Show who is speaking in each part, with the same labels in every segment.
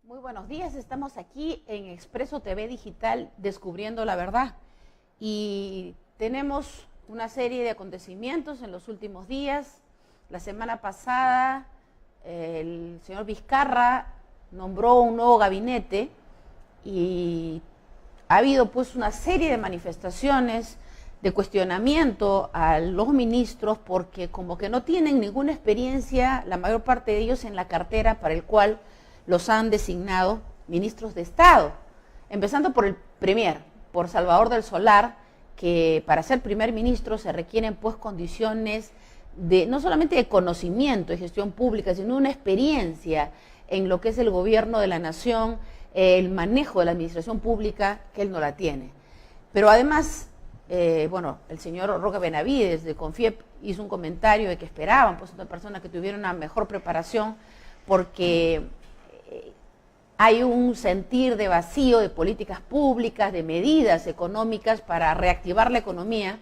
Speaker 1: Muy buenos días, estamos aquí en Expreso TV Digital descubriendo la verdad y tenemos una serie de acontecimientos en los últimos días. La semana pasada el señor Vizcarra nombró un nuevo gabinete y ha habido pues una serie de manifestaciones de cuestionamiento a los ministros porque como que no tienen ninguna experiencia, la mayor parte de ellos en la cartera para el cual los han designado ministros de Estado, empezando por el Premier, por Salvador del Solar, que para ser primer ministro se requieren pues condiciones de no solamente de conocimiento de gestión pública, sino una experiencia en lo que es el gobierno de la nación, el manejo de la administración pública, que él no la tiene. Pero además, el señor Roque Benavides de Confiep hizo un comentario de que esperaban pues una persona que tuviera una mejor preparación porque hay un sentir de vacío de políticas públicas, de medidas económicas para reactivar la economía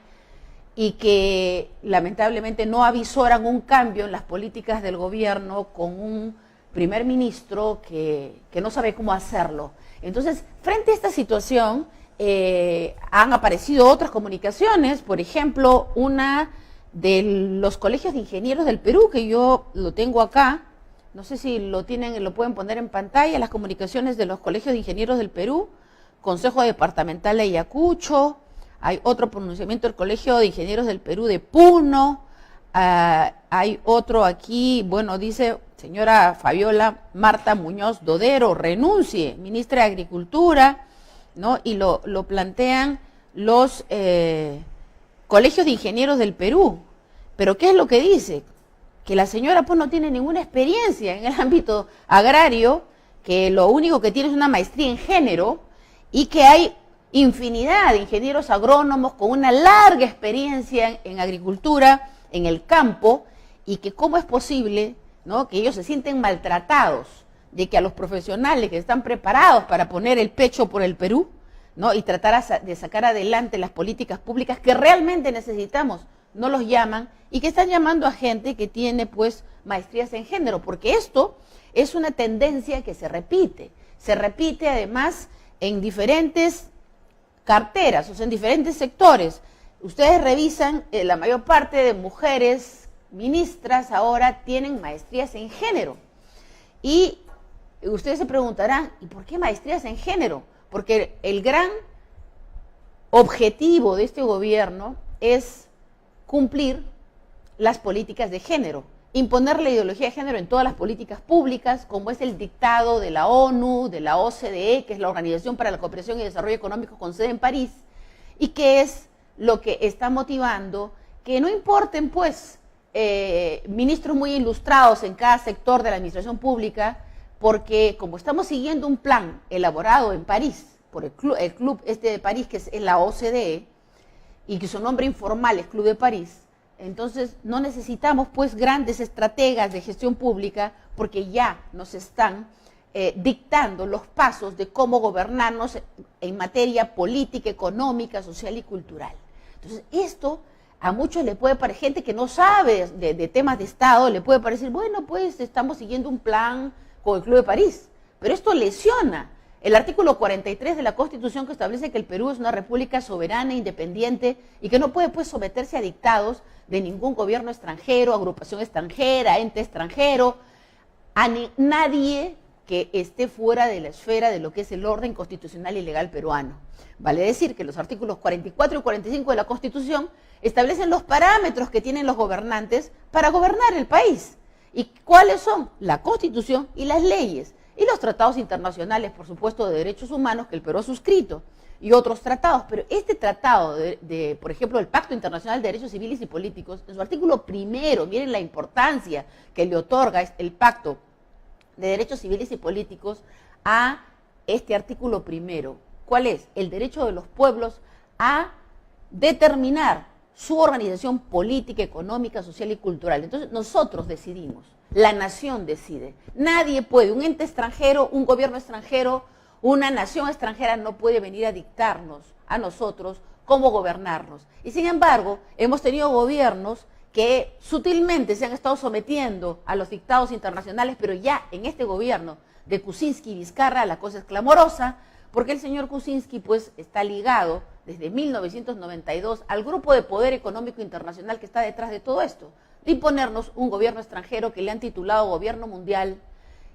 Speaker 1: y que lamentablemente no avisoran un cambio en las políticas del gobierno con un primer ministro que no sabe cómo hacerlo. Entonces, frente a esta situación, han aparecido otras comunicaciones, por ejemplo, una de los colegios de ingenieros del Perú, que yo lo tengo acá. No sé si lo pueden poner en pantalla, las comunicaciones de los colegios de ingenieros del Perú, Consejo Departamental de Ayacucho, hay otro pronunciamiento del Colegio de Ingenieros del Perú de Puno, hay otro aquí, dice señora Fabiola Marta Muñoz Dodero, renuncie, ministra de Agricultura, ¿no? Y lo plantean los colegios de ingenieros del Perú. Pero ¿qué es lo que dice? Que la señora pues no tiene ninguna experiencia en el ámbito agrario, que lo único que tiene es una maestría en género y que hay infinidad de ingenieros agrónomos con una larga experiencia en agricultura, en el campo, y que cómo es posible, ¿no?, que ellos se sienten maltratados, de que a los profesionales que están preparados para poner el pecho por el Perú, ¿no?, y tratar de sacar adelante las políticas públicas que realmente necesitamos, no los llaman, y que están llamando a gente que tiene pues maestrías en género, porque esto es una tendencia que se repite además en diferentes carteras, o sea, en diferentes sectores. Ustedes revisan, la mayor parte de mujeres ministras ahora tienen maestrías en género, y ustedes se preguntarán, ¿y por qué maestrías en género? Porque el gran objetivo de este gobierno es cumplir las políticas de género, imponer la ideología de género en todas las políticas públicas, como es el dictado de la ONU, de la OCDE, que es la Organización para la Cooperación y Desarrollo Económico con sede en París, y que es lo que está motivando que no importen pues ministros muy ilustrados en cada sector de la administración pública, porque como estamos siguiendo un plan elaborado en París, por el club de París, que es la OCDE, y que su nombre informal es Club de París, entonces no necesitamos pues grandes estrategas de gestión pública porque ya nos están dictando los pasos de cómo gobernarnos en materia política, económica, social y cultural. Entonces esto a muchos le puede parecer, gente que no sabe de temas de Estado, le puede parecer, bueno, pues estamos siguiendo un plan con el Club de París, pero esto lesiona el artículo 43 de la Constitución, que establece que el Perú es una república soberana, independiente, y que no puede pues someterse a dictados de ningún gobierno extranjero, agrupación extranjera, ente extranjero, a nadie que esté fuera de la esfera de lo que es el orden constitucional y legal peruano. Vale decir que los artículos 44 y 45 de la Constitución establecen los parámetros que tienen los gobernantes para gobernar el país. ¿Y cuáles son? La Constitución y las leyes. Y los tratados internacionales, por supuesto, de derechos humanos que el Perú ha suscrito, y otros tratados. Pero este tratado, por ejemplo, el Pacto Internacional de Derechos Civiles y Políticos, en su artículo primero, miren la importancia que le otorga el Pacto de Derechos Civiles y Políticos a este artículo primero. ¿Cuál es? El derecho de los pueblos a determinar su organización política, económica, social y cultural. Entonces, nosotros decidimos. La nación decide. Nadie puede, un ente extranjero, un gobierno extranjero, una nación extranjera no puede venir a dictarnos a nosotros cómo gobernarnos. Y sin embargo, hemos tenido gobiernos que sutilmente se han estado sometiendo a los dictados internacionales, pero ya en este gobierno de Kuczynski y Vizcarra la cosa es clamorosa, porque el señor Kuczynski pues está ligado desde 1992 al grupo de poder económico internacional que está detrás de todo esto, de imponernos un gobierno extranjero que le han titulado gobierno mundial,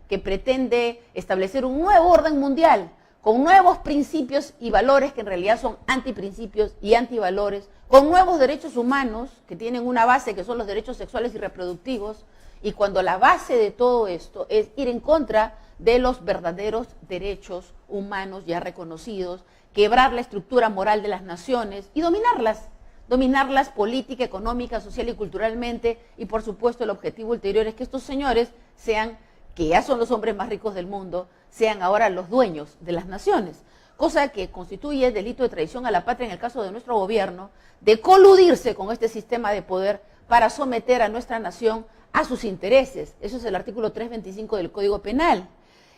Speaker 1: que pretende establecer un nuevo orden mundial, con nuevos principios y valores que en realidad son antiprincipios y antivalores, con nuevos derechos humanos que tienen una base que son los derechos sexuales y reproductivos, y cuando la base de todo esto es ir en contra de los verdaderos derechos humanos ya reconocidos, quebrar la estructura moral de las naciones y dominarlas política, económica, social y culturalmente, y por supuesto el objetivo ulterior es que estos señores sean, que ya son los hombres más ricos del mundo, sean ahora los dueños de las naciones, cosa que constituye delito de traición a la patria en el caso de nuestro gobierno, de coludirse con este sistema de poder para someter a nuestra nación a sus intereses. Eso es el artículo 325 del Código Penal.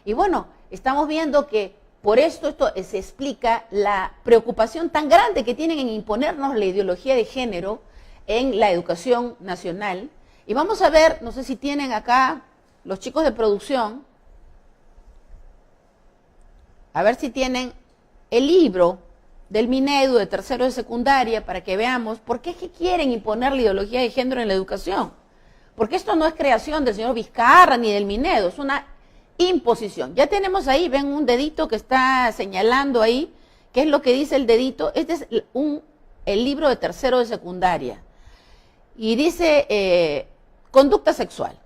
Speaker 1: Y bueno, estamos viendo que por esto se explica la preocupación tan grande que tienen en imponernos la ideología de género en la educación nacional. Y vamos a ver, no sé si tienen acá los chicos de producción, a ver si tienen el libro del Minedu de tercero de secundaria para que veamos por qué es que quieren imponer la ideología de género en la educación. Porque esto no es creación del señor Vizcarra ni del Minedu, es una imposición. Ya tenemos ahí, ven un dedito que está señalando ahí, ¿qué es lo que dice el dedito? Este es el libro de tercero de secundaria. Y dice, conducta sexual.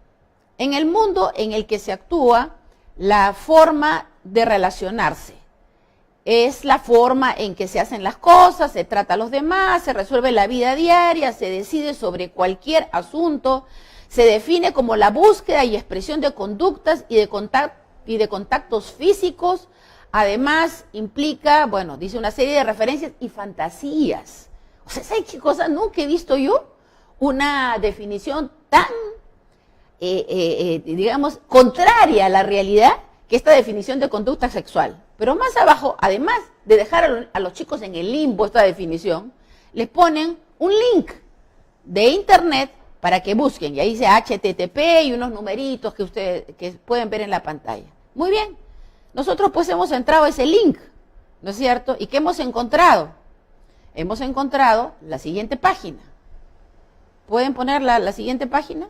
Speaker 1: En el mundo en el que se actúa, la forma de relacionarse es la forma en que se hacen las cosas, se trata a los demás, se resuelve la vida diaria, se decide sobre cualquier asunto, se define como la búsqueda y expresión de conductas y de contactos físicos. Además, implica, bueno, dice una serie de referencias y fantasías. O sea, ¿sabes qué cosa? Nunca he visto yo una definición tan, digamos, contraria a la realidad que esta definición de conducta sexual. Pero más abajo, además de dejar a los chicos en el limbo esta definición, les ponen un link de internet para que busquen, y ahí dice HTTP y unos numeritos que ustedes pueden ver en la pantalla. Muy bien, nosotros pues hemos entrado a ese link, ¿no es cierto? ¿Y qué hemos encontrado? Hemos encontrado la siguiente página. ¿Pueden poner la siguiente página?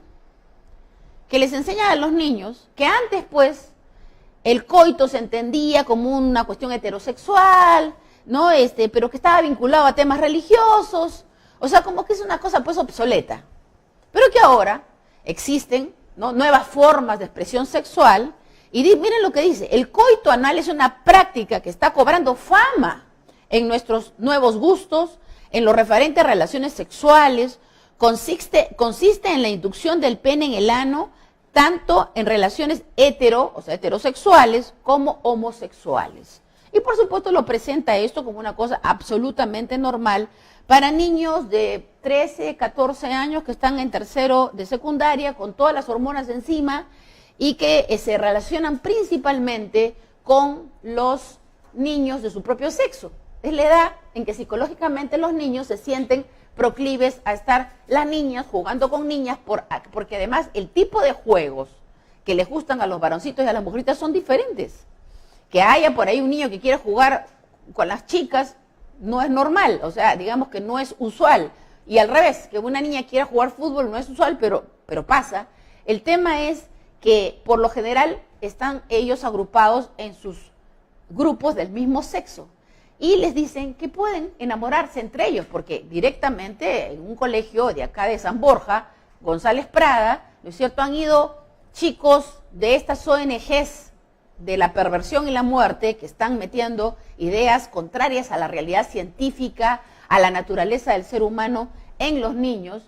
Speaker 1: Que les enseña a los niños que antes pues el coito se entendía como una cuestión heterosexual, ¿no? Pero que estaba vinculado a temas religiosos, o sea, como que es una cosa pues obsoleta. Pero que ahora existen, ¿no?, nuevas formas de expresión sexual, y miren lo que dice, el coito anal es una práctica que está cobrando fama en nuestros nuevos gustos, en lo referente a relaciones sexuales, consiste en la inducción del pene en el ano, tanto en relaciones heterosexuales como homosexuales. Y por supuesto lo presenta esto como una cosa absolutamente normal para niños de 13, 14 años que están en tercero de secundaria con todas las hormonas encima y que se relacionan principalmente con los niños de su propio sexo. Es la edad en que psicológicamente los niños se sienten proclives a estar las niñas jugando con niñas, porque además el tipo de juegos que les gustan a los varoncitos y a las mujercitas son diferentes. Que haya por ahí un niño que quiere jugar con las chicas no es normal, o sea, digamos que no es usual. Y al revés, que una niña quiera jugar fútbol no es usual, pero pasa. El tema es que por lo general están ellos agrupados en sus grupos del mismo sexo. Y les dicen que pueden enamorarse entre ellos, porque directamente en un colegio de acá de San Borja, González Prada, ¿no es cierto?, han ido chicos de estas ONGs de la perversión y la muerte que están metiendo ideas contrarias a la realidad científica, a la naturaleza del ser humano en los niños.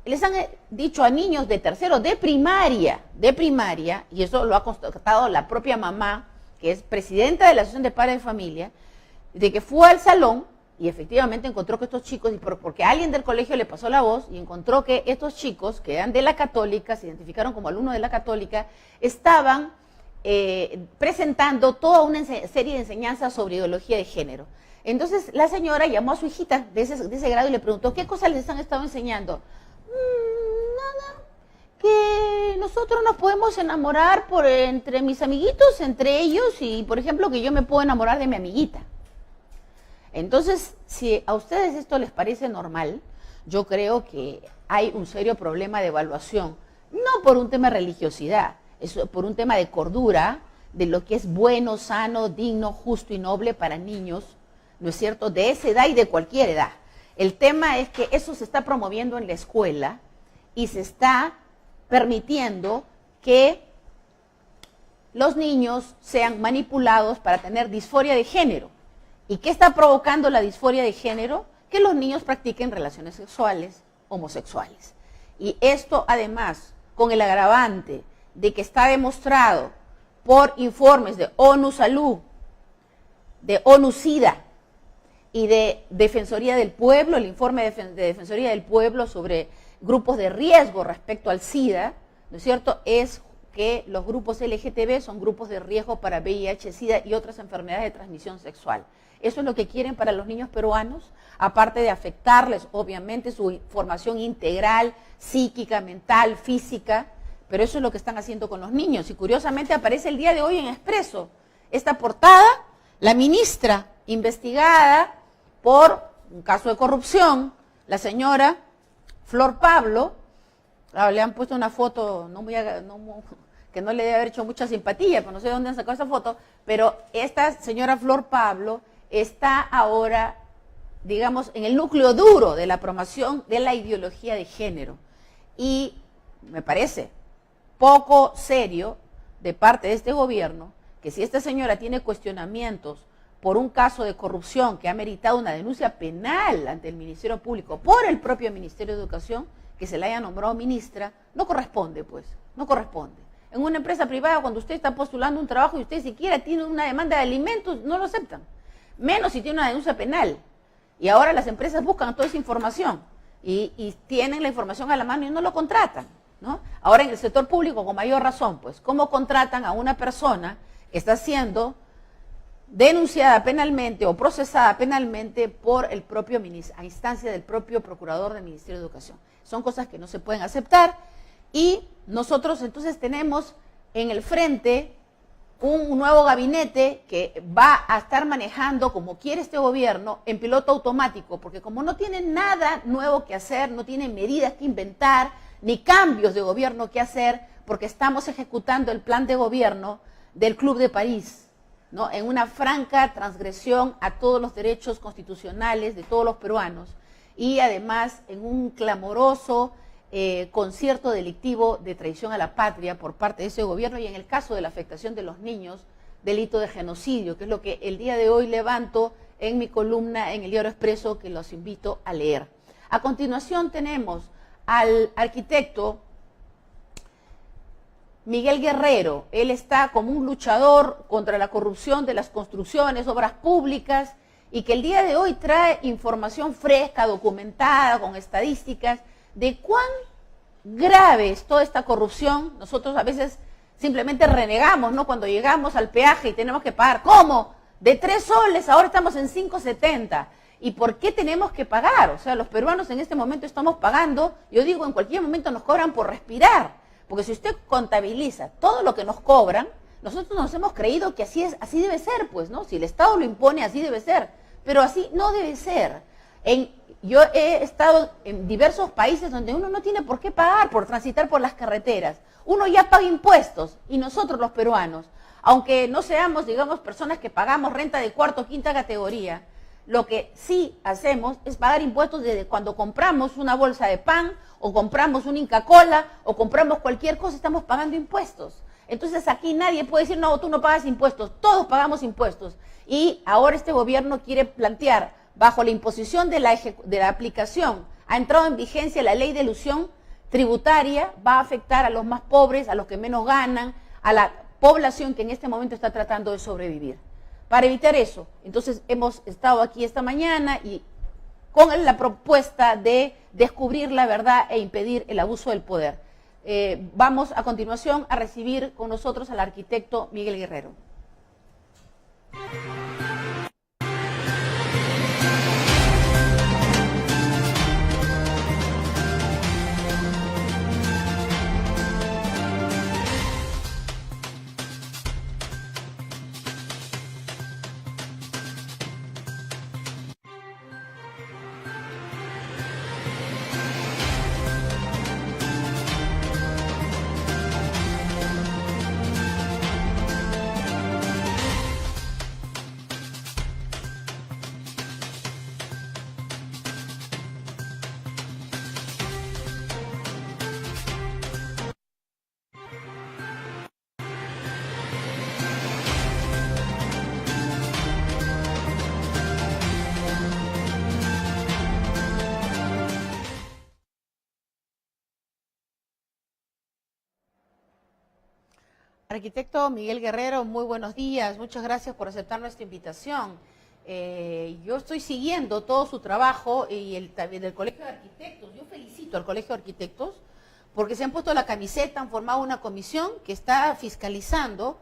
Speaker 1: Les han dicho a niños de tercero de primaria, y eso lo ha constatado la propia mamá, que es presidenta de la Asociación de Padres de Familia, de que fue al salón y efectivamente encontró que estos chicos, porque alguien del colegio le pasó la voz y encontró que estos chicos, que eran de la Católica, se identificaron como alumnos de la Católica, estaban presentando toda una serie de enseñanzas sobre ideología de género. Entonces la señora llamó a su hijita de ese grado y le preguntó, ¿qué cosas les han estado enseñando? que nosotros nos podemos enamorar entre mis amiguitos, entre ellos, y por ejemplo que yo me puedo enamorar de mi amiguita. Entonces, si a ustedes esto les parece normal, yo creo que hay un serio problema de evaluación, no por un tema de religiosidad, es por un tema de cordura, de lo que es bueno, sano, digno, justo y noble para niños, ¿no es cierto?, de esa edad y de cualquier edad. El tema es que eso se está promoviendo en la escuela y se está permitiendo que los niños sean manipulados para tener disforia de género. ¿Y qué está provocando la disforia de género? Que los niños practiquen relaciones sexuales homosexuales. Y esto además, con el agravante de que está demostrado por informes de ONU Salud, de ONU SIDA y de Defensoría del Pueblo, el informe de Defensoría del Pueblo sobre grupos de riesgo respecto al SIDA, ¿no es cierto?, es que los grupos LGTB son grupos de riesgo para VIH, SIDA y otras enfermedades de transmisión sexual. Eso es lo que quieren para los niños peruanos, aparte de afectarles, obviamente, su formación integral, psíquica, mental, física, pero eso es lo que están haciendo con los niños. Y curiosamente aparece el día de hoy en Expreso esta portada, la ministra investigada por un caso de corrupción, la señora Flor Pablo, le han puesto una foto, que no le debe haber hecho mucha simpatía, pero no sé de dónde han sacado esa foto, pero esta señora Flor Pablo está ahora, digamos, en el núcleo duro de la promoción de la ideología de género. Y me parece poco serio de parte de este gobierno que si esta señora tiene cuestionamientos por un caso de corrupción que ha meritado una denuncia penal ante el Ministerio Público por el propio Ministerio de Educación, que se la haya nombrado ministra, no corresponde, pues, no corresponde. En una empresa privada, cuando usted está postulando un trabajo y usted siquiera tiene una demanda de alimentos, no lo aceptan, menos si tiene una denuncia penal. Y ahora las empresas buscan toda esa información y tienen la información a la mano y no lo contratan, ¿no? Ahora en el sector público, con mayor razón, pues, ¿cómo contratan a una persona que está siendo denunciada penalmente o procesada penalmente por el propio a instancia del propio procurador del Ministerio de Educación? Son cosas que no se pueden aceptar y nosotros entonces tenemos en el frente un nuevo gabinete que va a estar manejando, como quiere este gobierno, en piloto automático, porque como no tiene nada nuevo que hacer, no tiene medidas que inventar, ni cambios de gobierno que hacer, porque estamos ejecutando el plan de gobierno del Club de París, ¿no?, en una franca transgresión a todos los derechos constitucionales de todos los peruanos y además en un clamoroso concierto delictivo de traición a la patria por parte de ese gobierno y en el caso de la afectación de los niños, delito de genocidio, que es lo que el día de hoy levanto en mi columna en el Diario Expreso, que los invito a leer. A continuación tenemos al arquitecto Miguel Guerrero. Él está como un luchador contra la corrupción de las construcciones, obras públicas, y que el día de hoy trae información fresca, documentada, con estadísticas, de cuán grave es toda esta corrupción. Nosotros a veces simplemente renegamos, ¿no?, cuando llegamos al peaje y tenemos que pagar. ¿Cómo? De 3 soles, ahora estamos en 5.70. ¿Y por qué tenemos que pagar? O sea, los peruanos en este momento estamos pagando, yo digo, en cualquier momento nos cobran por respirar. Porque si usted contabiliza todo lo que nos cobran, nosotros nos hemos creído que así es, así debe ser, pues, ¿no? Si el Estado lo impone, así debe ser. Pero así no debe ser. Yo he estado en diversos países donde uno no tiene por qué pagar por transitar por las carreteras. Uno ya paga impuestos y nosotros los peruanos, aunque no seamos, digamos, personas que pagamos renta de cuarta o quinta categoría, lo que sí hacemos es pagar impuestos desde cuando compramos una bolsa de pan o compramos un Inca Kola o compramos cualquier cosa, estamos pagando impuestos. Entonces aquí nadie puede decir, no, tú no pagas impuestos, todos pagamos impuestos. Y ahora este gobierno quiere plantear, bajo la imposición de la aplicación, ha entrado en vigencia la ley de elusión tributaria, va a afectar a los más pobres, a los que menos ganan, a la población que en este momento está tratando de sobrevivir. Para evitar eso, entonces hemos estado aquí esta mañana y con la propuesta de descubrir la verdad e impedir el abuso del poder. Vamos a continuación a recibir con nosotros al arquitecto Miguel Guerrero. Arquitecto Miguel Guerrero, muy buenos días. Muchas gracias por aceptar nuestra invitación. Yo estoy siguiendo todo su trabajo y también del Colegio de Arquitectos. Yo felicito al Colegio de Arquitectos porque se han puesto la camiseta, han formado una comisión que está fiscalizando,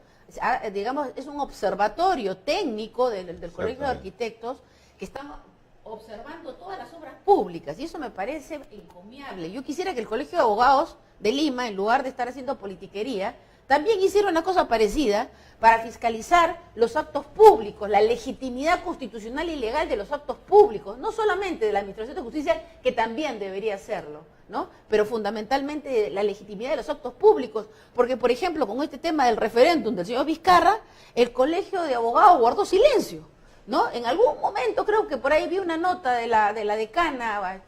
Speaker 1: digamos, es un observatorio técnico del Colegio de Arquitectos que está observando todas las obras públicas y eso me parece encomiable. Yo quisiera que el Colegio de Abogados de Lima, en lugar de estar haciendo politiquería, también hicieron una cosa parecida para fiscalizar los actos públicos, la legitimidad constitucional y legal de los actos públicos, no solamente de la Administración de Justicia, que también debería hacerlo, ¿no? Pero fundamentalmente la legitimidad de los actos públicos, porque por ejemplo con este tema del referéndum del señor Vizcarra, el Colegio de Abogados guardó silencio, ¿no? En algún momento creo que por ahí vi una nota de la decana,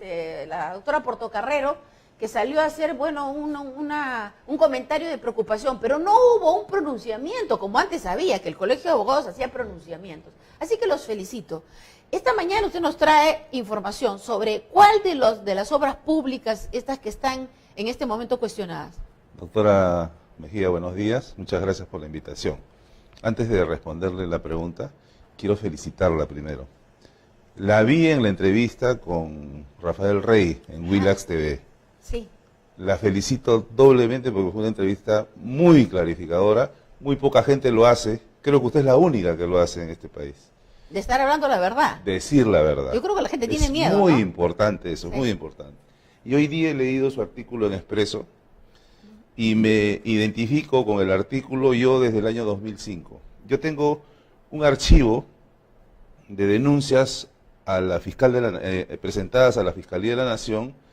Speaker 1: la doctora Portocarrero, que salió a hacer, bueno, un comentario de preocupación, pero no hubo un pronunciamiento, como antes había, que el Colegio de Abogados hacía pronunciamientos. Así que los felicito. Esta mañana usted nos trae información sobre cuál de las obras públicas, estas que están en este momento cuestionadas.
Speaker 2: Doctora Mejía, buenos días. Muchas gracias por la invitación. Antes de responderle la pregunta, quiero felicitarla primero. La vi en la entrevista con Rafael Rey en Willax TV.
Speaker 1: Sí.
Speaker 2: La felicito doblemente porque fue una entrevista muy clarificadora, muy poca gente lo hace, creo que usted es la única que lo hace en este país.
Speaker 1: De estar hablando la verdad.
Speaker 2: Decir la verdad.
Speaker 1: Yo creo que la gente tiene miedo,
Speaker 2: Es muy
Speaker 1: ¿no?
Speaker 2: importante eso,
Speaker 1: Sí.
Speaker 2: muy importante. Y hoy día he leído su artículo en Expreso y me identifico con el artículo yo desde el año 2005. Yo tengo un archivo de denuncias a la fiscal presentadas a la Fiscalía de la Nación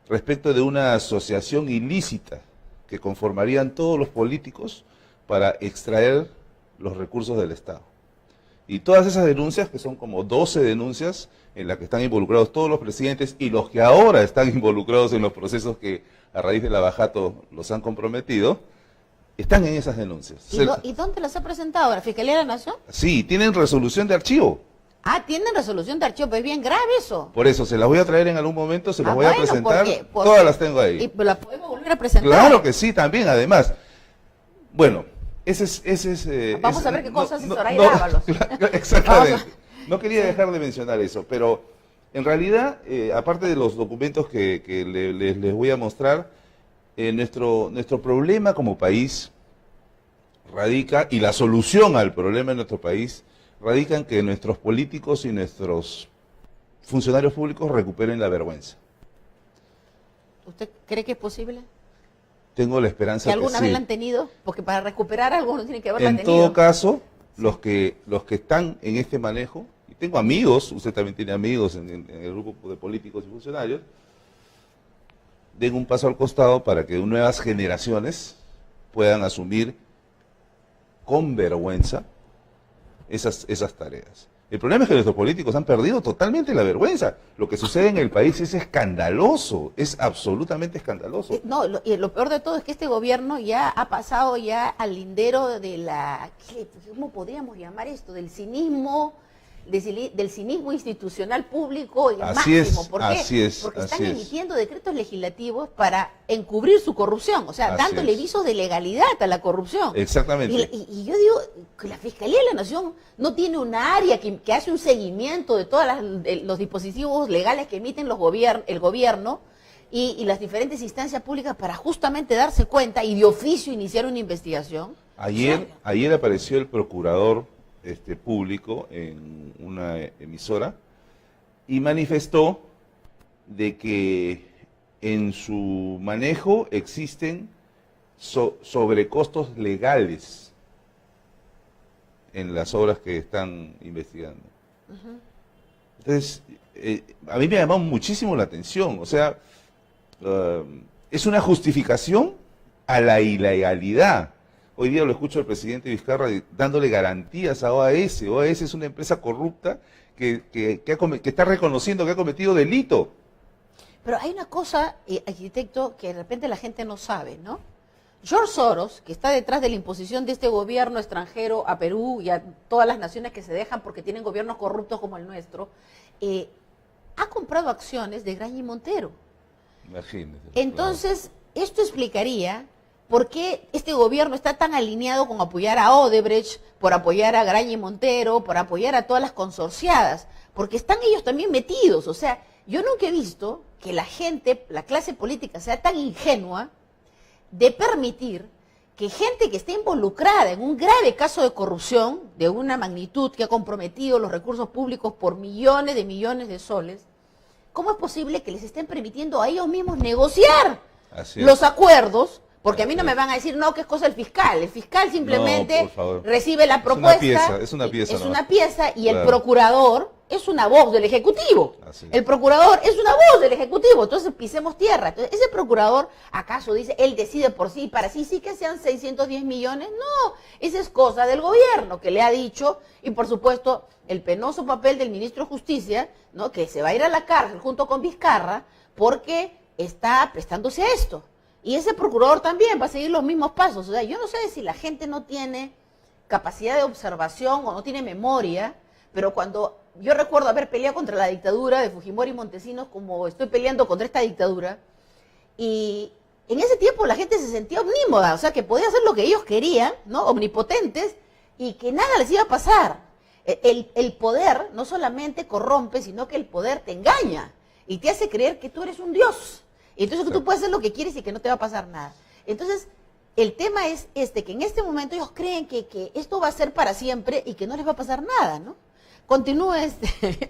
Speaker 2: respecto de una asociación ilícita que conformarían todos los políticos para extraer los recursos del Estado. Y todas esas denuncias, que son como 12 denuncias, en las que están involucrados todos los presidentes y los que ahora están involucrados en los procesos que a raíz del abajato los han comprometido, están en esas denuncias.
Speaker 1: ¿Y dónde las ha presentado? ¿La Fiscalía de la Nación?
Speaker 2: Sí, tienen resolución de archivo.
Speaker 1: Ah, tienen resolución de archivo, pues es bien grave eso.
Speaker 2: Por eso, se las voy a traer en algún momento, se las voy a presentar,
Speaker 1: ¿por
Speaker 2: todas
Speaker 1: qué?
Speaker 2: las tengo ahí.
Speaker 1: ¿Y la podemos volver a presentar?
Speaker 2: Claro que sí, también, además. Bueno, ese es
Speaker 1: vamos a ver qué cosas hace Zoraida Ábalos.
Speaker 2: Exactamente. No quería dejar de mencionar eso, pero en realidad, aparte de los documentos que les voy a mostrar, nuestro problema como país radica, y la solución al problema de nuestro país, radica en que nuestros políticos y nuestros funcionarios públicos recuperen la vergüenza.
Speaker 1: ¿Usted cree que es posible?
Speaker 2: Tengo la esperanza
Speaker 1: ¿Que alguna
Speaker 2: sí.
Speaker 1: vez la han tenido? Porque para recuperar algo uno tiene que haberla
Speaker 2: En
Speaker 1: tenido.
Speaker 2: todo caso,
Speaker 1: Sí.
Speaker 2: los que están en este manejo, y tengo amigos, usted también tiene amigos en el grupo de políticos y funcionarios, den un paso al costado para que nuevas generaciones puedan asumir con vergüenza esas tareas. El problema es que nuestros políticos han perdido totalmente la vergüenza. Lo que sucede en el país es escandaloso, es absolutamente escandaloso.
Speaker 1: No, y lo peor de todo es que este gobierno ya ha pasado ya al lindero de ¿cómo podríamos llamar esto? Del cinismo institucional público y
Speaker 2: Así
Speaker 1: máximo.
Speaker 2: es,
Speaker 1: ¿Por qué?
Speaker 2: así es,
Speaker 1: Porque
Speaker 2: así
Speaker 1: están
Speaker 2: es.
Speaker 1: emitiendo decretos legislativos para encubrir su corrupción, o sea,
Speaker 2: Así
Speaker 1: dándole
Speaker 2: es.
Speaker 1: visos de legalidad a la corrupción.
Speaker 2: Exactamente.
Speaker 1: Y yo digo que la Fiscalía de la Nación no tiene una área que hace un seguimiento de todos los dispositivos legales que emiten el gobierno y las diferentes instancias públicas para justamente darse cuenta y de oficio iniciar una investigación.
Speaker 2: Ayer apareció el procurador público en una emisora y manifestó de que en su manejo existen sobrecostos legales en las obras que están investigando. Entonces, a mí me ha llamado muchísimo la atención, o sea, es una justificación a la ilegalidad. Hoy día lo escucho al presidente Vizcarra dándole garantías a OAS. OAS es una empresa corrupta que está reconociendo que ha cometido delito.
Speaker 1: Pero hay una cosa, arquitecto, que de repente la gente no sabe, ¿no? George Soros, que está detrás de la imposición de este gobierno extranjero a Perú y a todas las naciones que se dejan porque tienen gobiernos corruptos como el nuestro, ha comprado acciones de Graña y Montero.
Speaker 2: Imagínese.
Speaker 1: Entonces, esto explicaría ¿por qué este gobierno está tan alineado con apoyar a Odebrecht, por apoyar a Graña y Montero, por apoyar a todas las consorciadas? Porque están ellos también metidos. O sea, yo nunca he visto que la gente, la clase política, sea tan ingenua de permitir que gente que esté involucrada en un grave caso de corrupción, de una magnitud que ha comprometido los recursos públicos por millones de soles, ¿cómo es posible que les estén permitiendo a ellos mismos negociar los acuerdos? Porque a mí no me van a decir, no, que es cosa del fiscal. El fiscal simplemente recibe la propuesta.
Speaker 2: Es una pieza.
Speaker 1: Es una pieza y el procurador es una voz del Ejecutivo. El procurador es una voz del Ejecutivo. Entonces pisemos tierra. Entonces, ese procurador, ¿acaso dice, él decide por sí, para sí que sean 610 millones? No, esa es cosa del gobierno que le ha dicho. Y por supuesto, el penoso papel del ministro de Justicia, ¿no?, que se va a ir a la cárcel junto con Vizcarra porque está prestándose a esto. Y ese procurador también va a seguir los mismos pasos. O sea, yo no sé si la gente no tiene capacidad de observación o no tiene memoria, pero cuando yo recuerdo haber peleado contra la dictadura de Fujimori y Montesinos, como estoy peleando contra esta dictadura, y en ese tiempo la gente se sentía omnímoda, o sea, que podía hacer lo que ellos querían, ¿no?, omnipotentes, y que nada les iba a pasar. El poder no solamente corrompe, sino que el poder te engaña y te hace creer que tú eres un dios. Entonces que tú puedes hacer lo que quieres y que no te va a pasar nada. Entonces, el tema es que en este momento ellos creen que esto va a ser para siempre y que no les va a pasar nada, ¿no? Continúe,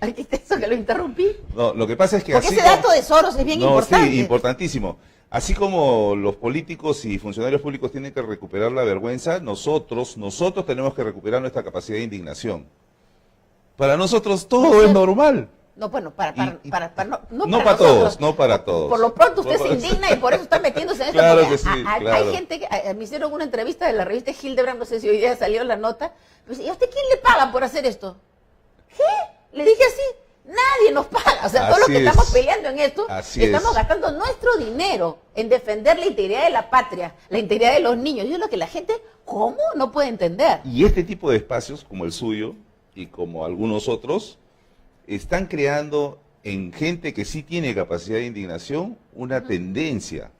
Speaker 1: arquitecto, que lo interrumpí.
Speaker 2: No, lo que pasa es que
Speaker 1: porque ese dato de Soros es bien importante.
Speaker 2: Sí, importantísimo. Así como los políticos y funcionarios públicos tienen que recuperar la vergüenza, nosotros tenemos que recuperar nuestra capacidad de indignación. Para nosotros todo es normal.
Speaker 1: No, bueno,
Speaker 2: no para todos, no para todos.
Speaker 1: Por lo pronto usted se indigna y por eso está metiéndose en esto.
Speaker 2: Claro que sí, claro.
Speaker 1: Hay gente que me hicieron una entrevista de la revista Hildebrand, no sé si hoy día salió la nota, pues, ¿y a usted quién le paga por hacer esto? ¿Qué? Le dije así, nadie nos paga. O sea, todos los que estamos peleando en esto, estamos gastando nuestro dinero en defender la integridad de la patria, la integridad de los niños. Y es lo que la gente, ¿cómo? No puede entender.
Speaker 2: Y este tipo de espacios, como el suyo y como algunos otros, están creando en gente que sí tiene capacidad de indignación una tendencia.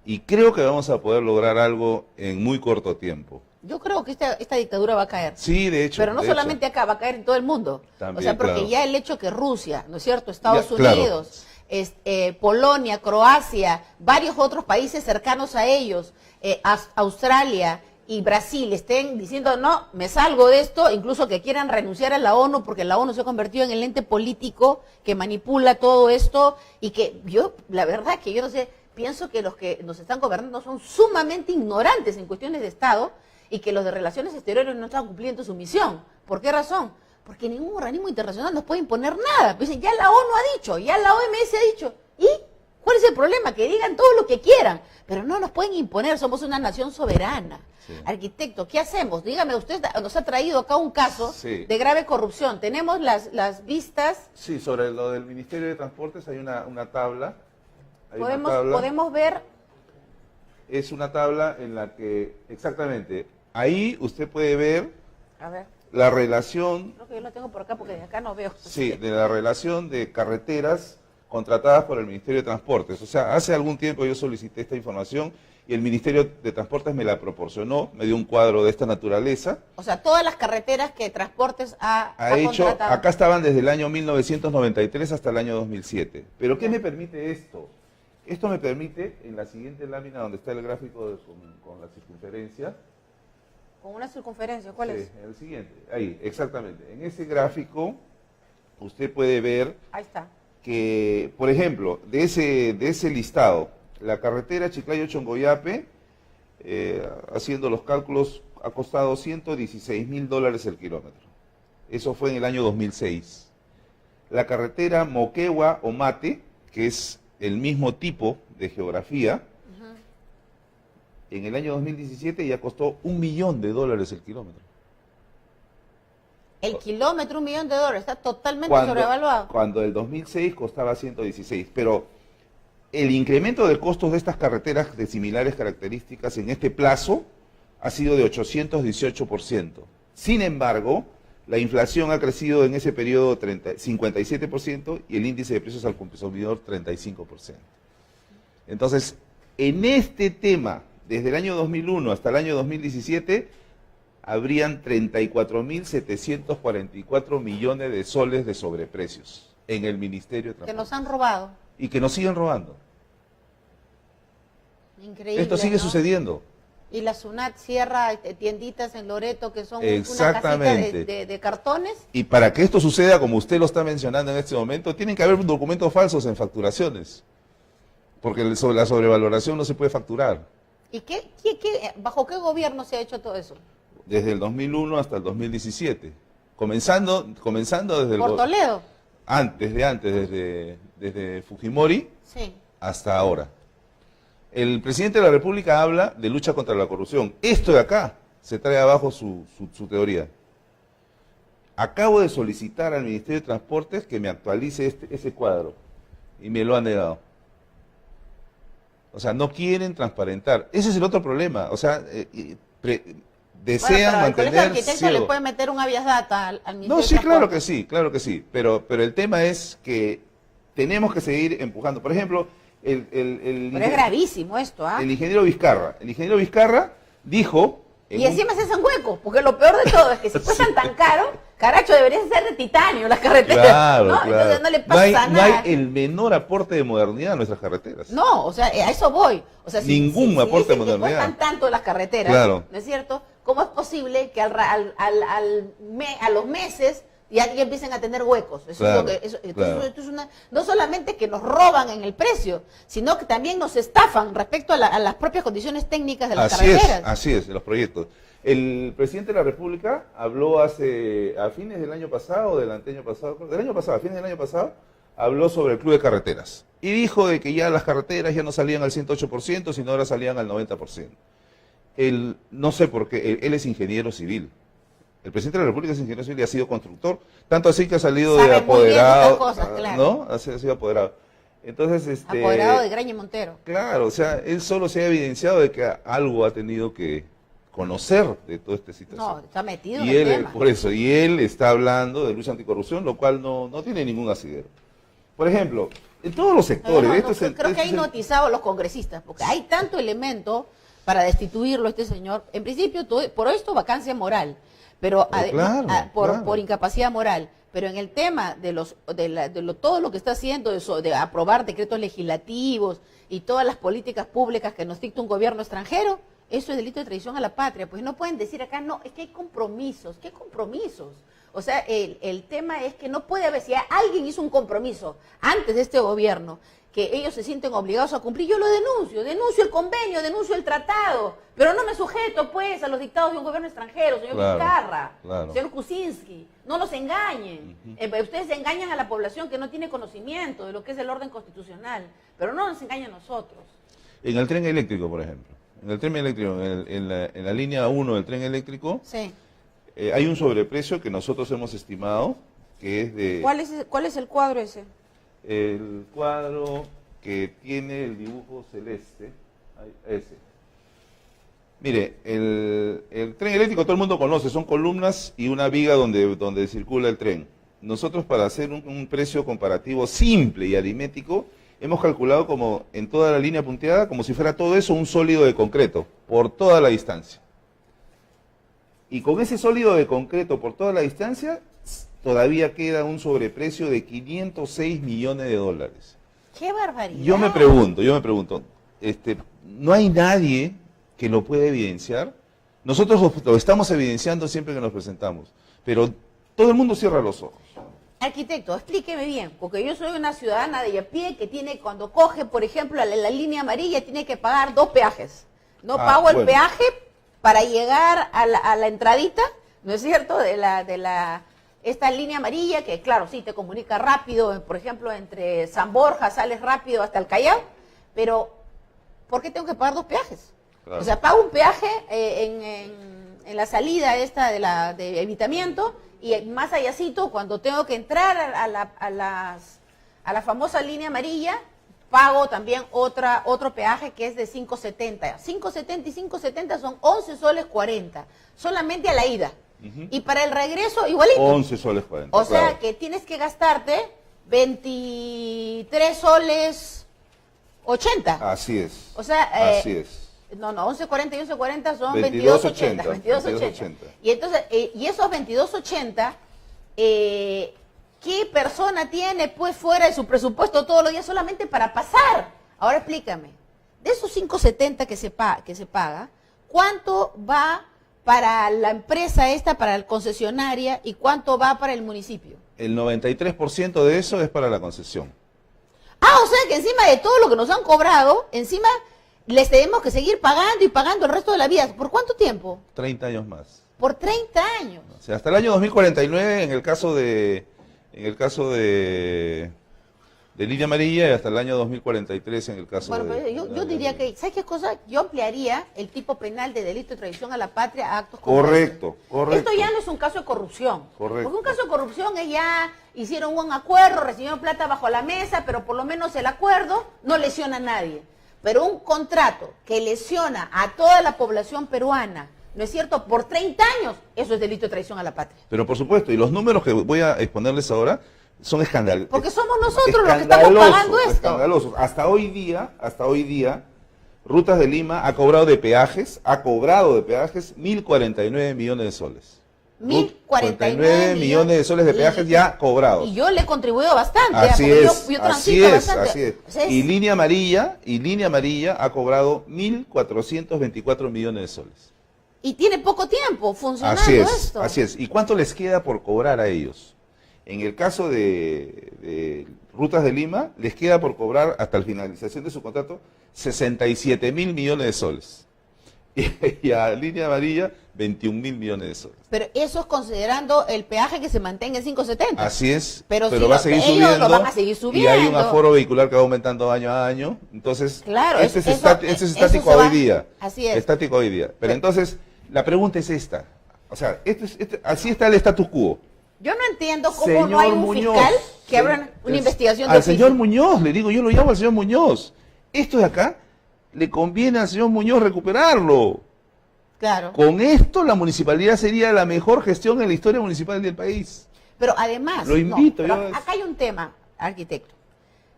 Speaker 2: Y creo que vamos a poder lograr algo en muy corto tiempo.
Speaker 1: Yo creo que esta dictadura va a caer.
Speaker 2: Sí, de hecho.
Speaker 1: Pero no solamente acá, va a caer en todo el mundo.
Speaker 2: También,
Speaker 1: o sea, porque
Speaker 2: claro,
Speaker 1: ya el hecho que Rusia, ¿no es cierto?, Estados Unidos, Polonia, Croacia, varios otros países cercanos a ellos, Australia y Brasil estén diciendo, no, me salgo de esto, incluso que quieran renunciar a la ONU, porque la ONU se ha convertido en el ente político que manipula todo esto, y que yo, la verdad que yo no sé, pienso que los que nos están gobernando son sumamente ignorantes en cuestiones de Estado, y que los de Relaciones Exteriores no están cumpliendo su misión. ¿Por qué razón? Porque ningún organismo internacional nos puede imponer nada. Dicen, ya la ONU ha dicho, ya la OMS ha dicho, ¿y cuál es el problema? Que digan todo lo que quieran, pero no nos pueden imponer, somos una nación soberana. Sí. Arquitecto, ¿qué hacemos? Dígame, usted nos ha traído acá un caso de grave corrupción. ¿Tenemos las vistas?
Speaker 2: Sí, sobre lo del Ministerio de Transportes hay una tabla.
Speaker 1: ¿Podemos ver?
Speaker 2: Es una tabla en la que, exactamente, ahí usted puede ver la relación...
Speaker 1: Creo que yo lo tengo por acá porque de acá no veo.
Speaker 2: Sí, de la relación de carreteras contratadas por el Ministerio de Transportes. O sea, hace algún tiempo yo solicité esta información y el Ministerio de Transportes me la proporcionó, me dio un cuadro de esta naturaleza.
Speaker 1: O sea, todas las carreteras que Transportes ha
Speaker 2: hecho,
Speaker 1: contratado.
Speaker 2: Acá estaban desde el año 1993 hasta el año 2007. ¿Pero qué me permite esto? Esto me permite, en la siguiente lámina donde está el gráfico con la circunferencia.
Speaker 1: ¿Con una circunferencia? ¿Cuál es?
Speaker 2: El siguiente, ahí, exactamente. En ese gráfico usted puede ver...
Speaker 1: Ahí está.
Speaker 2: Que, por ejemplo, de ese listado, la carretera Chiclayo-Chongoyape, haciendo los cálculos, ha costado $116.000 el kilómetro. Eso fue en el año 2006. La carretera Moquegua-Omate, que es el mismo tipo de geografía, en el año 2017 ya costó $1 millón el kilómetro.
Speaker 1: El kilómetro, $1 millón, está totalmente sobrevaluado.
Speaker 2: Cuando el 2006 costaba 116, pero el incremento de costos de estas carreteras de similares características en este plazo ha sido de 818%. Sin embargo, la inflación ha crecido en ese periodo 57% y el índice de precios al consumidor 35%. Entonces, En este tema, desde el año 2001 hasta el año 2017, habrían 34.744 millones de soles de sobreprecios en el Ministerio de Transporte.
Speaker 1: Que nos han robado.
Speaker 2: Y que nos siguen robando.
Speaker 1: Increíble,
Speaker 2: Esto sigue
Speaker 1: ¿no?
Speaker 2: sucediendo.
Speaker 1: Y la SUNAT cierra tienditas en Loreto que son una
Speaker 2: Exactamente.
Speaker 1: casita de cartones.
Speaker 2: Y para que esto suceda, como usted lo está mencionando en este momento, tienen que haber documentos falsos en facturaciones. Porque la sobrevaloración no se puede facturar.
Speaker 1: ¿Y bajo qué gobierno se ha hecho todo eso?
Speaker 2: Desde el 2001 hasta el 2017. Comenzando desde
Speaker 1: ¿Por Toledo?
Speaker 2: desde Fujimori
Speaker 1: Sí.
Speaker 2: hasta ahora. El presidente de la República habla de lucha contra la corrupción. Esto de acá se trae abajo su teoría. Acabo de solicitar al Ministerio de Transportes que me actualice ese cuadro y me lo han negado. O sea, no quieren transparentar. Ese es el otro problema. O sea, desean
Speaker 1: pero el Colegio de
Speaker 2: mantener
Speaker 1: Arquitectos
Speaker 2: ciego.
Speaker 1: le puede meter un habeas data al Ministerio
Speaker 2: No,
Speaker 1: de
Speaker 2: sí,
Speaker 1: Transporte.
Speaker 2: claro que sí. Pero el tema es que tenemos que seguir empujando. Por ejemplo,
Speaker 1: Pero es gravísimo esto, ¿ah?
Speaker 2: el ingeniero Vizcarra dijo...
Speaker 1: Y encima se hacen huecos, porque lo peor de todo es que si cuestan tan caro, caracho, deberían ser de titanio las carreteras,
Speaker 2: Claro,
Speaker 1: ¿no?
Speaker 2: claro.
Speaker 1: Entonces no le pasa nada.
Speaker 2: No hay el menor aporte de modernidad a nuestras carreteras.
Speaker 1: No, o sea, a eso voy. O sea,
Speaker 2: Ningún aporte de
Speaker 1: dicen que
Speaker 2: modernidad.
Speaker 1: cuestan tanto las carreteras,
Speaker 2: Claro.
Speaker 1: ¿no es cierto? ¿Cómo es posible que a los meses ya empiecen a tener huecos? Eso
Speaker 2: Claro,
Speaker 1: es lo que,
Speaker 2: claro.
Speaker 1: esto es no solamente que nos roban en el precio, sino que también nos estafan respecto a las propias condiciones técnicas de las carreteras.
Speaker 2: Así es, de los proyectos. El presidente de la República habló a fines del año pasado, a fines del año pasado, habló sobre el Club de Carreteras. Y dijo de que ya las carreteras ya no salían al 108%, sino ahora salían al 90%. No sé por qué, él es ingeniero civil. El presidente de la República es ingeniero civil y ha sido constructor, tanto así que ha salido
Speaker 1: Sabe
Speaker 2: de apoderado,
Speaker 1: muy bien estas cosas, claro.
Speaker 2: ¿no? Ha sido apoderado. Entonces,
Speaker 1: Apoderado de Graña y Montero.
Speaker 2: Claro, o sea, él solo se ha evidenciado de que algo ha tenido que conocer de toda esta situación.
Speaker 1: No, está metido
Speaker 2: Y
Speaker 1: en el
Speaker 2: él,
Speaker 1: tema.
Speaker 2: por eso, y él está hablando de lucha anticorrupción, lo cual no tiene ningún asidero. Por ejemplo, en todos los sectores.
Speaker 1: Creo que hay notizado a los congresistas, porque hay tanto elemento para destituirlo este señor. En principio, por esto vacancia moral, pero por incapacidad moral. Pero en el tema de todo lo que está haciendo, de aprobar decretos legislativos y todas las políticas públicas que nos dicta un gobierno extranjero, eso es delito de traición a la patria. Pues no pueden decir acá, no, es que hay compromisos. ¿Qué compromisos? O sea, el tema es que no puede haber, si alguien hizo un compromiso antes de este gobierno, que ellos se sienten obligados a cumplir, yo lo denuncio el convenio, denuncio el tratado, pero no me sujeto, pues, a los dictados de un gobierno extranjero, señor Vizcarra, señor Kuczynski, no nos engañen. Ustedes engañan a la población que no tiene conocimiento de lo que es el orden constitucional, pero no nos engañan a nosotros.
Speaker 2: En el tren eléctrico, por ejemplo, en la línea 1 del tren eléctrico,
Speaker 1: sí.
Speaker 2: Hay un sobreprecio que nosotros hemos estimado, que es de...
Speaker 1: ¿Cuál es el cuadro ese?
Speaker 2: El cuadro que tiene el dibujo celeste, ese. Mire, el tren eléctrico todo el mundo conoce, son columnas y una viga donde circula el tren. Nosotros, para hacer un precio comparativo simple y aritmético, hemos calculado como en toda la línea punteada, como si fuera todo eso un sólido de concreto, por toda la distancia. Y con ese sólido de concreto por toda la distancia, todavía queda un sobreprecio de 506 millones de dólares.
Speaker 1: ¡Qué barbaridad!
Speaker 2: Yo me pregunto, ¿no hay nadie que lo pueda evidenciar? Nosotros lo estamos evidenciando siempre que nos presentamos, pero todo el mundo cierra los ojos.
Speaker 1: Arquitecto, explíqueme bien, porque yo soy una ciudadana de a pie que tiene, cuando coge, por ejemplo, la línea amarilla, tiene que pagar 2 peajes. No pago el peaje para llegar a la entradita, ¿no es cierto?, esta línea amarilla, que claro, sí, te comunica rápido, por ejemplo, entre San Borja sales rápido hasta el Callao, pero ¿por qué tengo que pagar 2 peajes? Claro. O sea, pago un peaje en la salida esta de evitamiento, y más allácito, cuando tengo que entrar a la famosa línea amarilla, pago también otro peaje que es de 5.70. 5.70 y 5.70 son 11 soles 40, solamente a la ida. Y para el regreso, igualito.
Speaker 2: 11 soles 40.
Speaker 1: O sea que tienes que gastarte 23 soles 80.
Speaker 2: Así es.
Speaker 1: O sea,
Speaker 2: así es.
Speaker 1: No, 11.40 y 11.40 son
Speaker 2: 22.80.
Speaker 1: 22.80. Y entonces, y esos 22.80, ¿qué persona tiene pues fuera de su presupuesto todos los días solamente para pasar? Ahora explícame, de esos 5.70 que se paga, ¿cuánto va para la empresa esta, para la concesionaria, y cuánto va para el municipio?
Speaker 2: El 93% de eso es para la concesión.
Speaker 1: Ah, o sea que encima de todo lo que nos han cobrado, encima les tenemos que seguir pagando y pagando el resto de la vida. ¿Por cuánto tiempo?
Speaker 2: 30 años más.
Speaker 1: Por 30 años.
Speaker 2: O sea, hasta el año 2049 en el caso de Línea Amarilla y hasta el año 2043 en el caso
Speaker 1: bueno,
Speaker 2: de...
Speaker 1: yo diría que, ¿sabes qué cosa? Yo ampliaría el tipo penal de delito de traición a la patria a actos como
Speaker 2: Correcto,
Speaker 1: este.
Speaker 2: correcto.
Speaker 1: Esto ya no es un caso de corrupción.
Speaker 2: Correcto.
Speaker 1: Porque un caso de corrupción es ya hicieron un acuerdo, recibieron plata bajo la mesa, pero por lo menos el acuerdo no lesiona a nadie. Pero un contrato que lesiona a toda la población peruana, ¿no es cierto?, por 30 años, eso es delito de traición a la patria.
Speaker 2: Pero por supuesto, y los números que voy a exponerles ahora son escandalosos.
Speaker 1: Porque somos nosotros los que estamos pagando esto.
Speaker 2: Escandalosos. Hasta hoy día, Rutas de Lima ha cobrado de peajes 1.049 millones de soles.
Speaker 1: 1.049
Speaker 2: millones de soles de peajes ya cobrados.
Speaker 1: Y yo le he contribuido bastante.
Speaker 2: Así es,
Speaker 1: yo
Speaker 2: así es,
Speaker 1: bastante.
Speaker 2: así es.
Speaker 1: O sea,
Speaker 2: Y Línea Amarilla ha cobrado 1.424 millones de soles.
Speaker 1: Y tiene poco tiempo funcionando esto.
Speaker 2: Así es. ¿Y cuánto les queda por cobrar a ellos? En el caso de Rutas de Lima, les queda por cobrar hasta la finalización de su contrato 67.000 millones de soles. Y a Línea Amarilla, 21.000 millones de soles.
Speaker 1: Pero eso es considerando el peaje que se mantenga en 5.70.
Speaker 2: Así es,
Speaker 1: pero si
Speaker 2: va a seguir
Speaker 1: ellos
Speaker 2: subiendo,
Speaker 1: lo van a seguir subiendo.
Speaker 2: Y hay un aforo vehicular que va aumentando año a año. Entonces,
Speaker 1: claro,
Speaker 2: este es estático hoy día.
Speaker 1: Así es.
Speaker 2: Estático hoy día. Pero entonces, la pregunta es esta. O sea, así está el status quo.
Speaker 1: Yo no entiendo cómo
Speaker 2: Señor
Speaker 1: no hay un
Speaker 2: Muñoz,
Speaker 1: fiscal que abra una investigación de
Speaker 2: al
Speaker 1: oficio.
Speaker 2: señor Muñoz, le digo, yo lo llamo al señor Muñoz. Esto de acá, le conviene al señor Muñoz recuperarlo.
Speaker 1: Claro.
Speaker 2: Con esto la municipalidad sería la mejor gestión en la historia municipal del país.
Speaker 1: Pero además,
Speaker 2: lo invito.
Speaker 1: Acá hay un tema, arquitecto.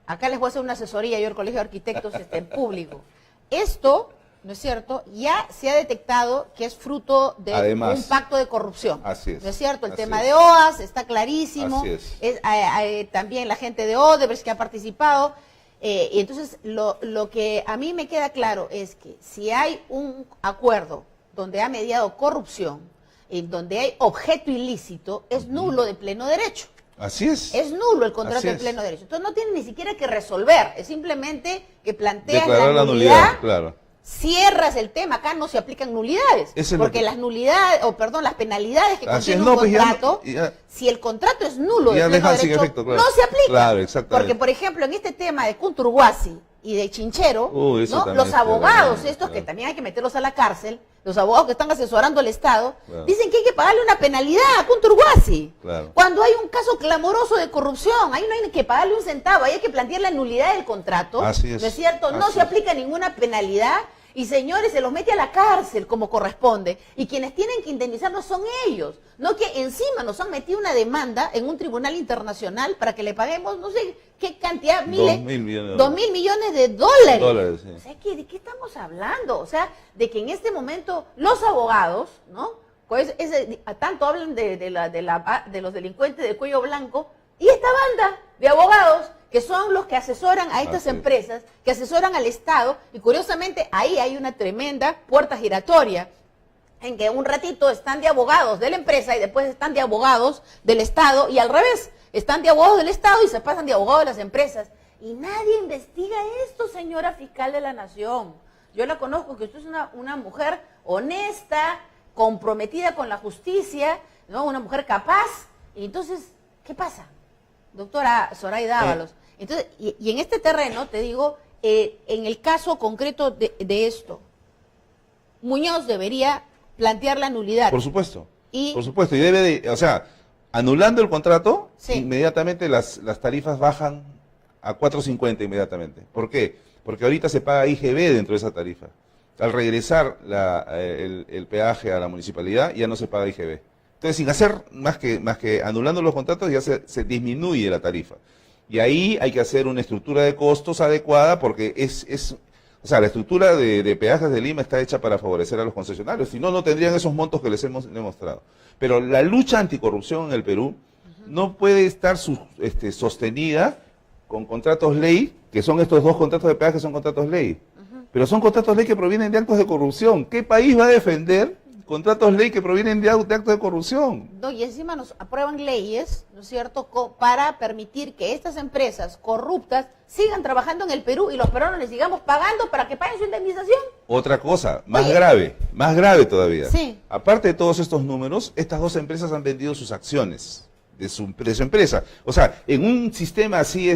Speaker 1: Acá les voy a hacer una asesoría, yo el Colegio de Arquitectos en público. Esto, ¿no es cierto?, ya se ha detectado que es fruto de un pacto de corrupción.
Speaker 2: Así es.
Speaker 1: ¿No es cierto? El tema de OAS está clarísimo.
Speaker 2: Así es.
Speaker 1: También la gente de Odebrecht que ha participado. Y entonces, lo que a mí me queda claro es que si hay un acuerdo donde ha mediado corrupción, en donde hay objeto ilícito, es nulo de pleno derecho.
Speaker 2: Así es.
Speaker 1: Es nulo el contrato de pleno derecho. Entonces no tiene ni siquiera que resolver, es simplemente que planteas
Speaker 2: declarar
Speaker 1: la nulidad,
Speaker 2: claro.
Speaker 1: Cierras el tema, acá no se aplican nulidades, porque las nulidades, las penalidades que contiene un contrato, si el contrato es nulo de pleno derecho, efecto, claro. No se aplica.
Speaker 2: Claro, exactamente.
Speaker 1: Porque, por ejemplo, en este tema de Kunturguasi y de Chinchero, ¿no?, los abogados estos, que también hay que meterlos a la cárcel, los abogados que están asesorando al Estado, dicen que hay que pagarle una penalidad a Kunturguasi. Cuando hay un caso clamoroso de corrupción, ahí no hay que pagarle un centavo, ahí hay que plantear la nulidad del contrato.
Speaker 2: Así es.
Speaker 1: ¿No es cierto? No se aplica ninguna penalidad. Y señores, se los mete a la cárcel como corresponde. Y quienes tienen que indemnizarnos son ellos. No que encima nos han metido una demanda en un tribunal internacional para que le paguemos, no sé qué cantidad, 2.000 millones de dólares.
Speaker 2: Sí.
Speaker 1: O sea, ¿de qué estamos hablando? O sea, de que en este momento los abogados, ¿no?, pues tanto hablan de los delincuentes de cuello blanco, y esta banda de abogados que son los que asesoran a estas empresas, que asesoran al Estado, y curiosamente ahí hay una tremenda puerta giratoria, en que un ratito están de abogados de la empresa y después están de abogados del Estado, y al revés, están de abogados del Estado y se pasan de abogados de las empresas. Y nadie investiga esto, señora fiscal de la Nación. Yo la conozco, que usted es una mujer honesta, comprometida con la justicia, ¿no?, una mujer capaz. Y entonces, ¿qué pasa? Doctora Zoraida Ábalos. Entonces, y en este terreno, te digo, en el caso concreto de esto, Muñoz debería plantear la nulidad.
Speaker 2: Por supuesto. Por supuesto. Y debe de, o sea, anulando el contrato, inmediatamente las tarifas bajan a 4.50 inmediatamente. ¿Por qué? Porque ahorita se paga IGB dentro de esa tarifa. Al regresar el peaje a la municipalidad, ya no se paga IGB. Entonces, sin hacer más que anulando los contratos, ya se disminuye la tarifa. Y ahí hay que hacer una estructura de costos adecuada porque o sea, la estructura de peajes de Lima está hecha para favorecer a los concesionarios, si no, no tendrían esos montos que les hemos demostrado. Pero la lucha anticorrupción en el Perú no puede estar sostenida con contratos ley, que son estos dos contratos de peaje, son contratos ley. Pero son contratos ley que provienen de actos de corrupción. ¿Qué país va a defender contratos ley que provienen de actos de corrupción?
Speaker 1: No, y encima nos aprueban leyes, ¿no es cierto?, para permitir que estas empresas corruptas sigan trabajando en el Perú y los peruanos les sigamos pagando para que paguen su indemnización.
Speaker 2: Otra cosa, más grave todavía.
Speaker 1: Sí.
Speaker 2: Aparte de todos estos números, estas dos empresas han vendido sus acciones de su empresa. O sea, en un sistema así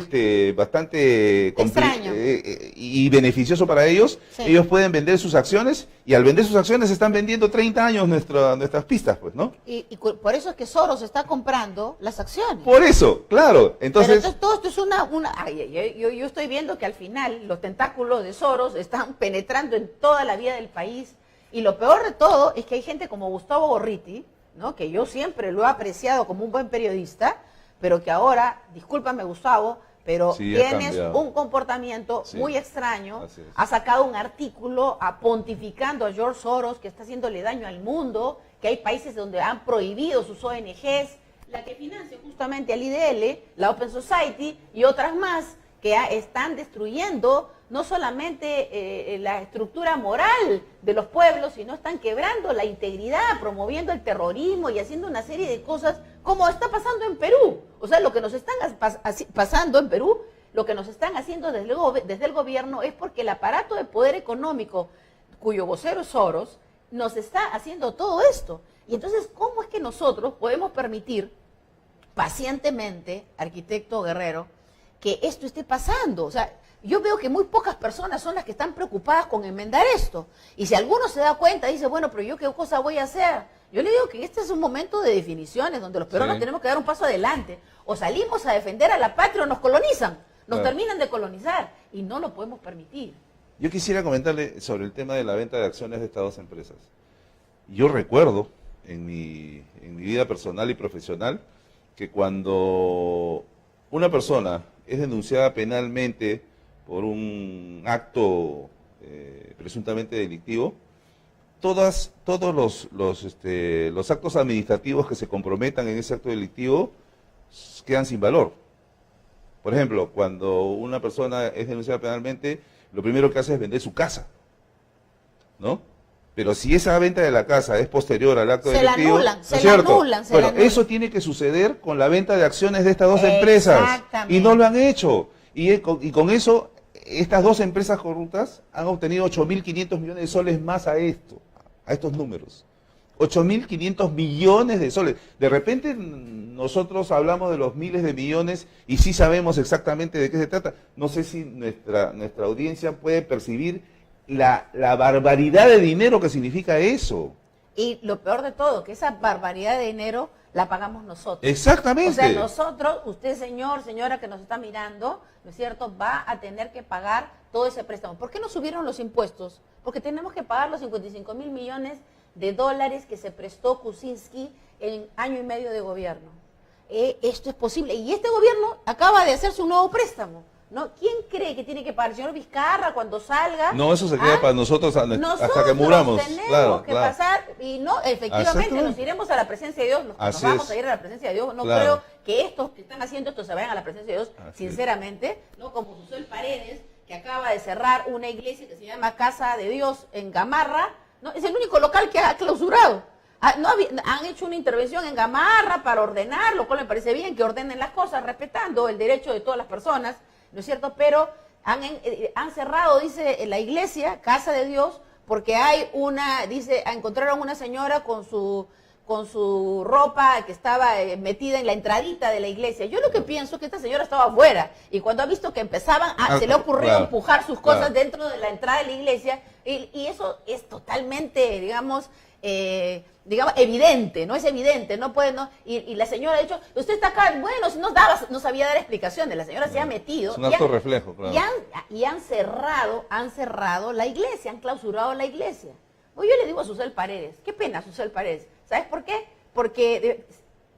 Speaker 2: bastante
Speaker 1: extraño
Speaker 2: y beneficioso para ellos,
Speaker 1: sí,
Speaker 2: ellos pueden vender sus acciones y al vender sus acciones están vendiendo 30 años nuestras pistas, pues, ¿no?
Speaker 1: Y por eso es que Soros está comprando las acciones.
Speaker 2: Por eso, claro. Entonces,
Speaker 1: Pero todo esto es yo estoy viendo que al final los tentáculos de Soros están penetrando en toda la vida del país y lo peor de todo es que hay gente como Gustavo Gorriti, ¿no?, que yo siempre lo he apreciado como un buen periodista, pero que ahora, discúlpame Gustavo, pero
Speaker 2: sí,
Speaker 1: tienes un comportamiento muy extraño, ha sacado un artículo pontificando a George Soros, que está haciéndole daño al mundo, que hay países donde han prohibido sus ONGs, la que financia justamente al IDL, la Open Society y otras más, que están destruyendo no solamente la estructura moral de los pueblos, sino están quebrando la integridad, promoviendo el terrorismo y haciendo una serie de cosas como está pasando en Perú. O sea, lo que nos están pasando en Perú, lo que nos están haciendo desde el gobierno es porque el aparato de poder económico, cuyo vocero es Soros, nos está haciendo todo esto. Y entonces, ¿cómo es que nosotros podemos permitir pacientemente, arquitecto Guerrero, que esto esté pasando? O sea, yo veo que muy pocas personas son las que están preocupadas con enmendar esto. Y si alguno se da cuenta, dice, bueno, pero yo qué cosa voy a hacer. Yo le digo que este es un momento de definiciones donde los peruanos tenemos que dar un paso adelante. O salimos a defender a la patria o nos colonizan, nos terminan de colonizar y no lo podemos permitir.
Speaker 2: Yo quisiera comentarle sobre el tema de la venta de acciones de estas dos empresas. Yo recuerdo en mi vida personal y profesional que cuando una persona es denunciada penalmente por un acto presuntamente delictivo, todos los actos administrativos que se comprometan en ese acto delictivo quedan sin valor. Por ejemplo, cuando una persona es denunciada penalmente, lo primero que hace es vender su casa, ¿no? Pero si esa venta de la casa es posterior al acto delictivo,
Speaker 1: se la anulan.
Speaker 2: Bueno, eso tiene que suceder con la venta de acciones de estas dos empresas. Y no lo han hecho. Y con eso, estas dos empresas corruptas han obtenido 8.500 millones de soles más a estos números. 8.500 millones de soles. De repente nosotros hablamos de los miles de millones y sí sabemos exactamente de qué se trata. No sé si nuestra audiencia puede percibir la barbaridad de dinero que significa eso.
Speaker 1: Y lo peor de todo, que esa barbaridad de dinero la pagamos nosotros.
Speaker 2: Exactamente.
Speaker 1: O sea, nosotros, usted señor, señora que nos está mirando, ¿no es cierto?, va a tener que pagar todo ese préstamo. ¿Por qué no subieron los impuestos? Porque tenemos que pagar los 55.000 millones de dólares que se prestó Kuczynski en año y medio de gobierno. Esto es posible. Y este gobierno acaba de hacerse un nuevo préstamo, ¿no? ¿Quién cree que tiene que pagar? ¿El señor Vizcarra cuando salga?
Speaker 2: No, eso se queda para nosotros hasta que muramos.
Speaker 1: Tenemos que pasar y no, efectivamente nos iremos a la presencia de Dios, nos vamos a ir a la presencia de Dios. No creo que estos que están haciendo esto se vayan a la presencia de Dios, sinceramente, ¿no? Como José Paredes, que acaba de cerrar una iglesia que se llama Casa de Dios en Gamarra, ¿no? Es el único local que ha clausurado. Han hecho una intervención en Gamarra para ordenar, lo cual me parece bien que ordenen las cosas respetando el derecho de todas las personas, ¿no es cierto? Pero han cerrado, dice la iglesia, Casa de Dios, porque hay encontraron una señora con su ropa que estaba metida en la entradita de la iglesia. Yo lo que pienso es que esta señora estaba afuera y cuando ha visto que empezaban, se le ocurrió empujar sus cosas dentro de la entrada de la iglesia y eso es totalmente, digamos, evidente, no es evidente, no puede, no, y la señora ha dicho, usted está acá, bueno, si no sabía dar explicaciones, la señora se ha metido.
Speaker 2: Es un acto reflejo, claro.
Speaker 1: Y han cerrado la iglesia, han clausurado la iglesia. Pues yo le digo a Susel Paredes, qué pena Susel Paredes, ¿sabes por qué? Porque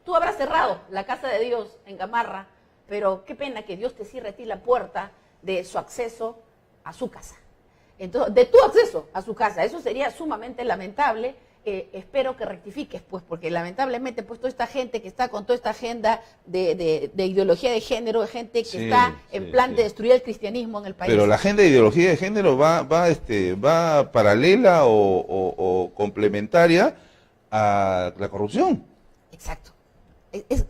Speaker 1: tú habrás cerrado la Casa de Dios en Gamarra, pero qué pena que Dios te cierre a ti la puerta de su acceso a su casa. Entonces, de tu acceso a su casa, eso sería sumamente lamentable. Espero que rectifiques, pues, porque lamentablemente, pues, toda esta gente que está con toda esta agenda de ideología de género, gente que está en plan de destruir el cristianismo en el país.
Speaker 2: Pero la agenda de ideología de género va paralela o complementaria a la corrupción.
Speaker 1: Exacto. Es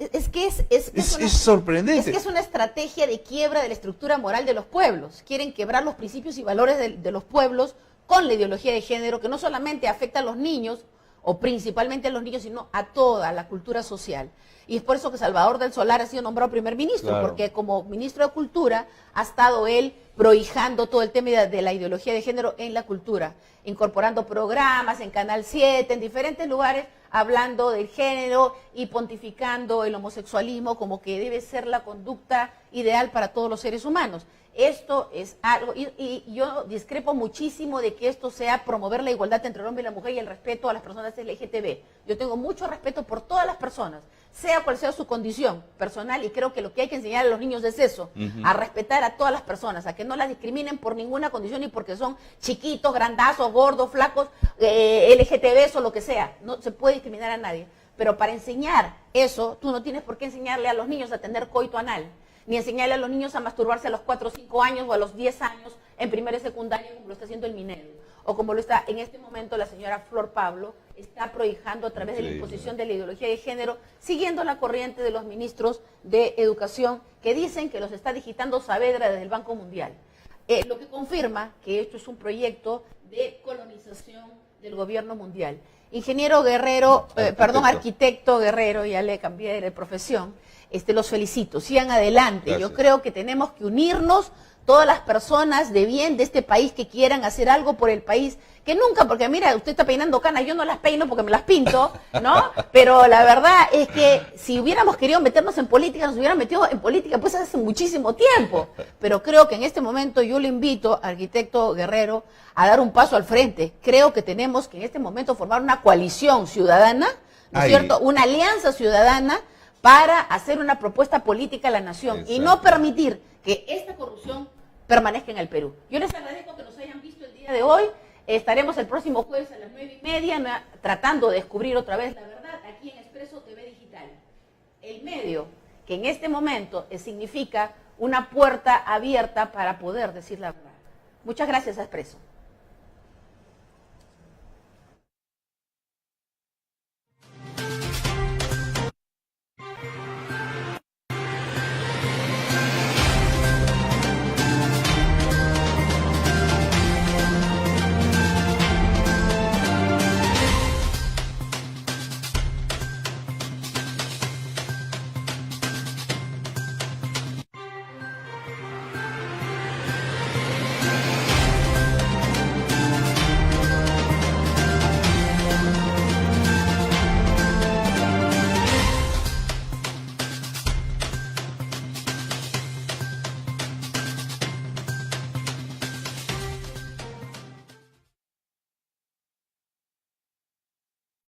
Speaker 2: sorprendente.
Speaker 1: Es que es una estrategia de quiebra de la estructura moral de los pueblos. Quieren quebrar los principios y valores de los pueblos con la ideología de género, que no solamente afecta a los niños, o principalmente a los niños, sino a toda la cultura social. Y es por eso que Salvador del Solar ha sido nombrado primer ministro, claro, porque como ministro de Cultura ha estado él prohijando todo el tema de la ideología de género en la cultura, incorporando programas en Canal 7, en diferentes lugares, hablando del género y pontificando el homosexualismo como que debe ser la conducta ideal para todos los seres humanos. Esto es algo, y yo discrepo muchísimo de que esto sea promover la igualdad entre el hombre y la mujer y el respeto a las personas LGTB. Yo tengo mucho respeto por todas las personas, sea cual sea su condición personal, y creo que lo que hay que enseñar a los niños es eso, a respetar a todas las personas, a que no las discriminen por ninguna condición, ni porque son chiquitos, grandazos, gordos, flacos, LGTB o lo que sea. No se puede discriminar a nadie. Pero para enseñar eso, tú no tienes por qué enseñarle a los niños a tener coito anal, ni enseñarle a los niños a masturbarse a los 4 o 5 años o a los 10 años en primaria y secundaria, como lo está haciendo el Minedo, o como lo está en este momento la señora Flor Pablo, está prohijando a través de la imposición de la ideología de género, siguiendo la corriente de los ministros de Educación que dicen que los está digitando Saavedra desde el Banco Mundial. Lo que confirma que esto es un proyecto de colonización del gobierno mundial. Ingeniero Guerrero, arquitecto Guerrero, ya le cambié de profesión, los felicito, sigan adelante. Gracias. Yo creo que tenemos que unirnos, todas las personas de bien de este país que quieran hacer algo por el país, que nunca, porque mira, usted está peinando canas, yo no las peino porque me las pinto, ¿no? Pero la verdad es que si hubiéramos querido meternos en política, nos hubieran metido en política pues hace muchísimo tiempo. Pero creo que en este momento yo le invito, arquitecto Guerrero, a dar un paso al frente. Creo que tenemos que en este momento formar una coalición ciudadana, ¿no es cierto? Una alianza ciudadana para hacer una propuesta política a la nación. Exacto. Y no permitir que esta corrupción permanezca en el Perú. Yo les agradezco que nos hayan visto el día de hoy. Estaremos el próximo jueves a las 9:30 tratando de descubrir otra vez la verdad aquí en Expreso TV Digital. El medio que en este momento significa una puerta abierta para poder decir la verdad. Muchas gracias a Expreso.